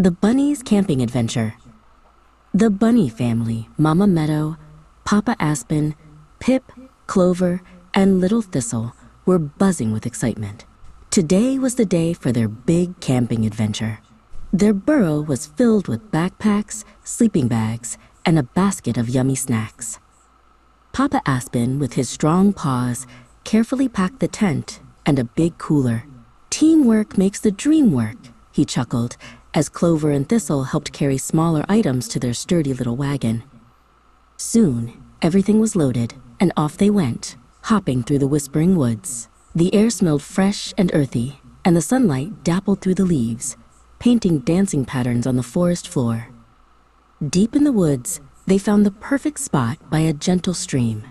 The Bunnies Camping Adventure. The Bunny family, Mama Meadow, Papa Aspen, Pip, Clover, and Little Thistle, were buzzing with excitement. Today was the day for their big camping adventure. Their burrow was filled with backpacks, sleeping bags, and a basket of yummy snacks. Papa Aspen, with his strong paws, carefully packed the tent and a big cooler. "Teamwork makes the dream work," he chuckled, as Clover and Thistle helped carry smaller items to their sturdy little wagon. Soon, everything was loaded, and off they went, hopping through the whispering woods. The air smelled fresh and earthy, and the sunlight dappled through the leaves, painting dancing patterns on the forest floor. Deep in the woods, they found the perfect spot by a gentle stream.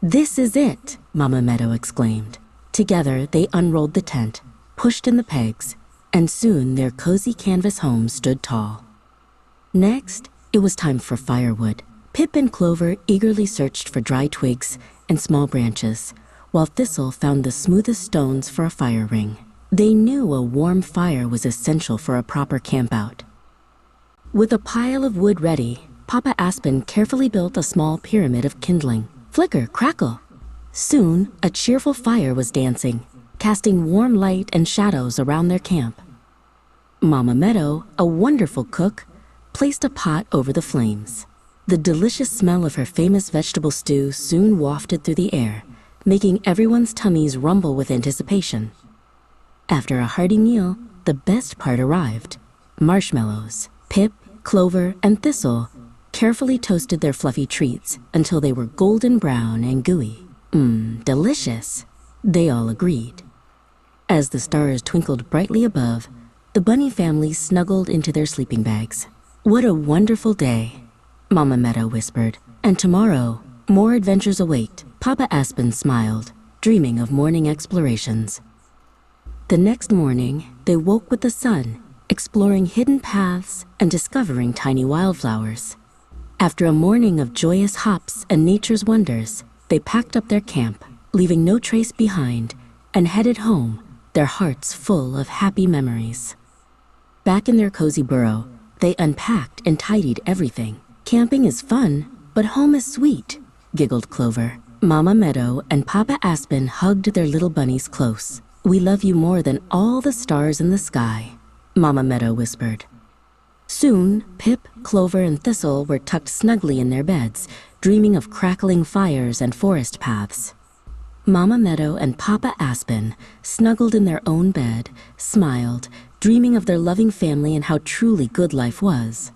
"This is it," Mama Meadow exclaimed. Together, they unrolled the tent, pushed in the pegs, and soon their cozy canvas home stood tall. Next, it was time for firewood. Pip and Clover eagerly searched for dry twigs and small branches, while Thistle found the smoothest stones for a fire ring. They knew a warm fire was essential for a proper campout. With a pile of wood ready, Papa Aspen carefully built a small pyramid of kindling. Flicker, crackle! Soon, a cheerful fire was dancing, casting warm light and shadows around their camp. Mama Meadow, a wonderful cook, placed a pot over the flames. The delicious smell of her famous vegetable stew soon wafted through the air, making everyone's tummies rumble with anticipation. After a hearty meal, the best part arrived: marshmallows. Pip, Clover, and Thistle carefully toasted their fluffy treats until they were golden brown and gooey. Delicious, they all agreed. As the stars twinkled brightly above, the Bunny family snuggled into their sleeping bags. "What a wonderful day," Mama Meadow whispered. "And tomorrow, more adventures await." Papa Aspen smiled, dreaming of morning explorations. The next morning, they woke with the sun, exploring hidden paths and discovering tiny wildflowers. After a morning of joyous hops and nature's wonders, they packed up their camp, leaving no trace behind, and headed home, their hearts full of happy memories. Back in their cozy burrow, they unpacked and tidied everything. "Camping is fun, but home is sweet," giggled Clover. Mama Meadow and Papa Aspen hugged their little bunnies close. "We love you more than all the stars in the sky," Mama Meadow whispered. Soon, Pip, Clover, and Thistle were tucked snugly in their beds, dreaming of crackling fires and forest paths. Mama Meadow and Papa Aspen snuggled in their own bed, smiled, dreaming of their loving family and how truly good life was.